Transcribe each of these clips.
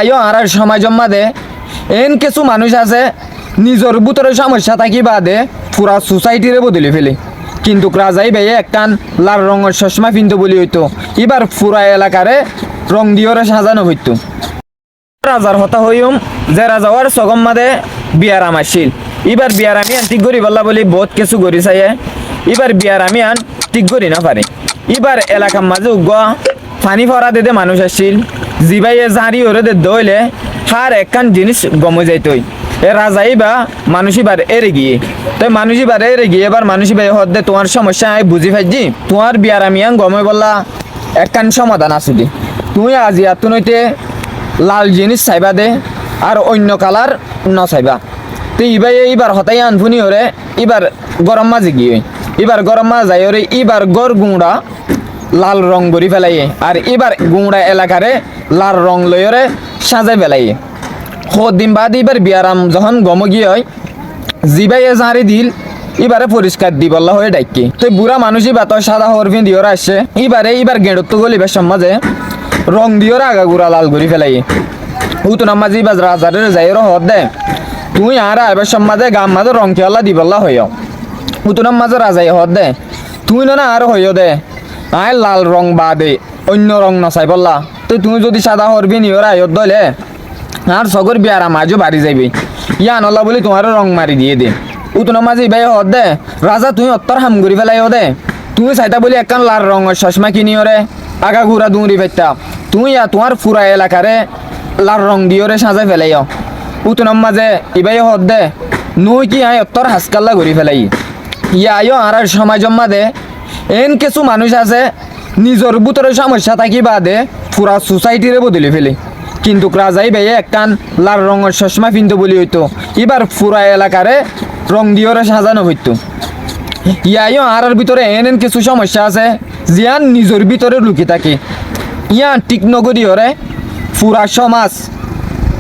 আইও আর সমাজ মাঝে এন কিছু মানুষ আছে নিজের ভিতরে সমস্যা থাকি বাদে পুরা সোসাইটিরে বদলে ফেলে। কিন্তু রাজাই ভাইয়ে একটান লাল রঙের চশমা পিনতে বলি হইতো, এবার পুরা এলাকারে রং দিওরে সাজানো হইতো। রাজার হতা হইম যে রাজাওয়ার সগম মাদে বিয়ারাম আসছিল। এবার বিয়ারামি আন ঠিক করি বললা বলি বহুত কিছু করি চাইয়ে, এবার বিয়ারামি আন ঠিক করি না পারে। এবার এলাকার মাঝে উগা পানি ফরা দিতে মানুষ আসছিল, জিবাইয়ে জাঁড়ি ওরে দে দইলে হার একখান জিনিস গমে যাইতই। এ রাজাই বা মানুষই বার এরে গিয়ে তো মানুষই বার এরে গিয়ে এবার মানুষই ভাই হদ দে তোমার সমস্যা আমি বুঝি পাইছি, তোমার বিয়ারামি আন গমে বললা একখান সমাধান আসলি। তুমি আজি আর নইতে লাল জিনিস চাইবা দে আর অন্য কালার ন চাইবা। তো ইবাই এইবার হতাই আনফুনি ওরে এবার গরম মাঝে গিয়ে এবার গরম মাছ যাই ওরে এবার গড় গুঁড়া লাল রং গড়ি ফেলাইয়ে আর এবার গুঁড়া এলাকারে লাল রং লইরে সাজাই ফেলাইয়ে। দিন বাদ এবার বিয়ারাম যখন গম গিয়ে হয় জিবাইয়ে জাঁড়ি দিল এবারে পরিষ্কার দি বললা হয়ে ডাকি। তো বুড়া মানুষই বা তোর সাদা হরফিন দিওর আসছে এবার গেঁড়ত গলিবার সমাজে রং দিওর আগা গুড়া লাল গড়ি ফেলাইয়ে। উতো নামাজি বা রাজারের যাইর হদ দে তুই আর এবার সমাজে গাম মাঝে রং খেলা দি বললা হইও। উতো নামাজে রাজাই হদ দে তুই না আর হইও দে আয় লাল রং বা দে অন্য রং নচাই বললা। তো তুমি যদি সাদা হরফিন ইওর আয়ত দলে আর সগর বিয়ারাম আজও বাড়ি যাইবি ইয়া নলা বলি তোমার রং মারি দিয়ে দে। উতো নামাজি ভাই হদ দে রাজা তুই অত্তর হাম করি ফেলাই দে তুমি চাইতা বলি একখান লাল রঙের চশমা কিনি ওরে আগা ঘুরা দুঁড়ি ফেরতা তুই ইয়া তোমার পুরা এলাকারে লাল রং দিওরে সাজাই ফেলাইও। উতো নামাজে ইবাই হদ দে নই কি আয় অত্তর হাসকাল্লা ঘুরি ফেলাই। ইয়া আইও আর সমাজ মাঝে এন কিছু মানুষ আছে নিজের ভিতরে সমস্যা থাকি বাদে পুরা সোসাইটিরে বদলে ফেলে। কিন্তু রাজাই ভাইয়ে একটান লাল রঙের চশমা পিনতে বলি হইতো, এবার পুরা এলাকারে রং দিওরে সাজানো হইতো। ইয়াইও আর ভিতরে এন কিছু সমস্যা আছে জিয়ান নিজের ভিতরে লুকি থাকে, ইয়া ঠিক নগরী হরে পুরা সমাজ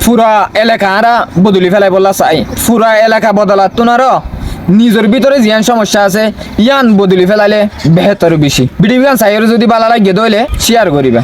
পুরা এলাকা আরা বদলি ফেলাই বললা চাই। পুরা এলাকা বদলাত তোনার নিজের ভিতরে জিয়ান সমস্যা আছে ইয়ান বদলি ফেলাইলে বেহতর বেশি। ভিডিও চাই যদি ভালো লাগে দইলে শেয়ার করিবা।